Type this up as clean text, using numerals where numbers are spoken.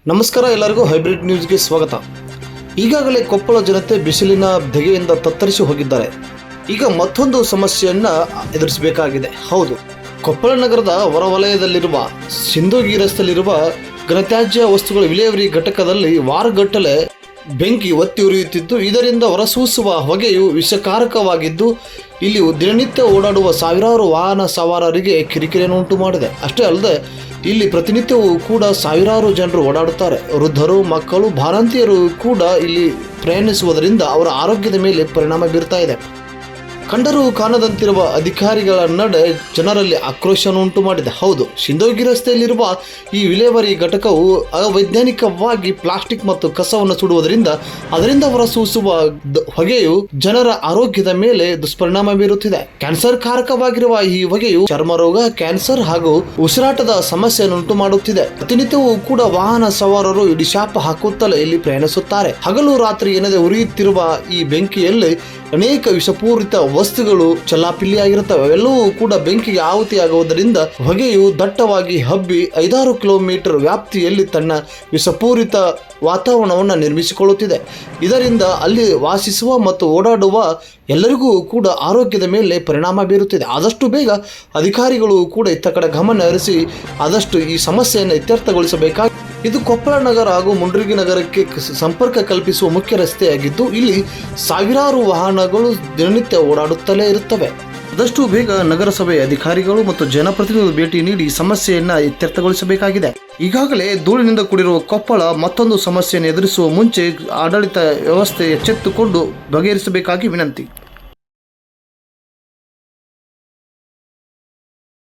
ನಮಸ್ಕಾರ, ಎಲ್ಲರಿಗೂ ಹೈಬ್ರಿಡ್ ನ್ಯೂಸ್ಗೆ ಸ್ವಾಗತ. ಈಗಾಗಲೇ ಕೊಪ್ಪಳ ಜನತೆ ಬಿಸಿಲಿನ ಧಗೆಯಿಂದ ತತ್ತರಿಸಿ ಹೋಗಿದ್ದಾರೆ. ಈಗ ಮತ್ತೊಂದು ಸಮಸ್ಯೆಯನ್ನು ಎದುರಿಸಬೇಕಾಗಿದೆ. ಹೌದು, ಕೊಪ್ಪಳ ನಗರದ ಹೊರವಲಯದಲ್ಲಿರುವ ಸಿಂಧೋಗಿ ರಸ್ತೆಯಲ್ಲಿರುವ ಘನತ್ಯಾಜ್ಯ ವಸ್ತುಗಳ ವಿಲೇವಾರಿ ಘಟಕದಲ್ಲಿ ವಾರಗಟ್ಟಲೆ ಬೆಂಕಿ ಒತ್ತಿ ಉರಿಯುತ್ತಿದ್ದು, ಇದರಿಂದ ಹೊರಸೂಸುವ ಹೊಗೆಯು ವಿಷಕಾರಕವಾಗಿದ್ದು, ಇಲ್ಲಿ ದಿನನಿತ್ಯ ಓಡಾಡುವ ಸಾವಿರಾರು ವಾಹನ ಸವಾರರಿಗೆ ಕಿರಿಕಿರಿಯನ್ನು ಉಂಟು ಮಾಡಿದೆ. ಅಷ್ಟೇ ಅಲ್ಲದೆ ಇಲ್ಲಿ ಪ್ರತಿನಿತ್ಯವೂ ಕೂಡ ಸಾವಿರಾರು ಜನರು ಓಡಾಡುತ್ತಾರೆ. ವೃದ್ಧರು, ಮಕ್ಕಳು, ಭಾರತೀಯರು ಕೂಡ ಇಲ್ಲಿ ಪ್ರಯಾಣಿಸುವುದರಿಂದ ಅವರ ಆರೋಗ್ಯದ ಮೇಲೆ ಪರಿಣಾಮ ಬೀರ್ತಾ ಇದೆ. ಕಂಡರೂ ಕಾಣದಂತಿರುವ ಅಧಿಕಾರಿಗಳ ನಡೆ ಜನರಲ್ಲಿ ಆಕ್ರೋಶವನ್ನು ಉಂಟು ಮಾಡಿದೆ. ಹೌದು, ಸಿಂಧೋಗಿ ರಸ್ತೆಯಲ್ಲಿರುವ ಈ ವಿಲೇವಾರಿ ಘಟಕವು ಅವೈಜ್ಞಾನಿಕವಾಗಿ ಪ್ಲಾಸ್ಟಿಕ್ ಮತ್ತು ಕಸವನ್ನು ಸುಡುವುದರಿಂದ ಅದರಿಂದ ಹೊರಸೂಸುವ ಹೊಗೆಯು ಜನರ ಆರೋಗ್ಯದ ಮೇಲೆ ದುಷ್ಪರಿಣಾಮ ಬೀರುತ್ತಿದೆ. ಕ್ಯಾನ್ಸರ್ ಕಾರಕವಾಗಿರುವ ಈ ಹೊಗೆಯು ಚರ್ಮ ರೋಗ, ಕ್ಯಾನ್ಸರ್ ಹಾಗೂ ಉಸಿರಾಟದ ಸಮಸ್ಯೆಯನ್ನು ಉಂಟು ಮಾಡುತ್ತಿದೆ. ಪ್ರತಿನಿತ್ಯವೂ ಕೂಡ ವಾಹನ ಸವಾರರು ಇಡೀ ಶಾಪ ಹಾಕುತ್ತಲೇ ಇಲ್ಲಿ ಪ್ರಯಾಣಿಸುತ್ತಾರೆ. ಹಗಲು ರಾತ್ರಿ ಎನ್ನದೆ ಉರಿಯುತ್ತಿರುವ ಈ ಬೆಂಕಿಯಲ್ಲಿ ಅನೇಕ ವಿಷಪೂರಿತ ವಸ್ತುಗಳು ಚಲ್ಲಾಪಿಲ್ಲಿಯಾಗಿರುತ್ತವೆ. ಅವೆಲ್ಲವೂ ಕೂಡ ಬೆಂಕಿಗೆ ಆಹುತಿಯಾಗುವುದರಿಂದ ಹೊಗೆಯು ದಟ್ಟವಾಗಿ ಹಬ್ಬಿ 5-6 ಕಿಲೋಮೀಟರ್ ವ್ಯಾಪ್ತಿಯಲ್ಲಿ ತನ್ನ ವಿಷಪೂರಿತ ವಾತಾವರಣವನ್ನು ನಿರ್ಮಿಸಿಕೊಳ್ಳುತ್ತಿದೆ. ಇದರಿಂದ ಅಲ್ಲಿ ವಾಸಿಸುವ ಮತ್ತು ಓಡಾಡುವ ಎಲ್ಲರಿಗೂ ಕೂಡ ಆರೋಗ್ಯದ ಮೇಲೆ ಪರಿಣಾಮ ಬೀರುತ್ತಿದೆ. ಆದಷ್ಟು ಬೇಗ ಅಧಿಕಾರಿಗಳು ಕೂಡ ಇತ್ತ ಕಡೆ ಗಮನ ಹರಿಸಿ ಆದಷ್ಟು ಈ ಸಮಸ್ಯೆಯನ್ನು ಇತ್ಯರ್ಥಗೊಳಿಸಬೇಕಾಗಿ. ಇದು ಕೊಪ್ಪಳ ನಗರ ಹಾಗೂ ಮುಂಡ್ರಿಗಿ ನಗರಕ್ಕೆ ಸಂಪರ್ಕ ಕಲ್ಪಿಸುವ ಮುಖ್ಯ ರಸ್ತೆಯಾಗಿದ್ದು, ಇಲ್ಲಿ ಸಾವಿರಾರು ವಾಹನಗಳು ದಿನನಿತ್ಯ ಓಡಾಡುತ್ತಲೇ ಇರುತ್ತವೆ. ಆದಷ್ಟು ಬೇಗ ನಗರಸಭೆ ಅಧಿಕಾರಿಗಳು ಮತ್ತು ಜನಪ್ರತಿನಿಧಿಗಳು ಭೇಟಿ ನೀಡಿ ಸಮಸ್ಯೆಯನ್ನು ಇತ್ಯರ್ಥಗೊಳಿಸಬೇಕಾಗಿದೆ. ಈಗಾಗಲೇ ಧೂಳಿನಿಂದ ಕೂಡಿರುವ ಕೊಪ್ಪಳ ಮತ್ತೊಂದು ಸಮಸ್ಯೆಯನ್ನು ಎದುರಿಸುವ ಮುಂಚೆ ಆಡಳಿತ ವ್ಯವಸ್ಥೆ ಎಚ್ಚೆತ್ತುಕೊಂಡು ಬಗೆಹರಿಸಬೇಕಾಗಿ ವಿನಂತಿ.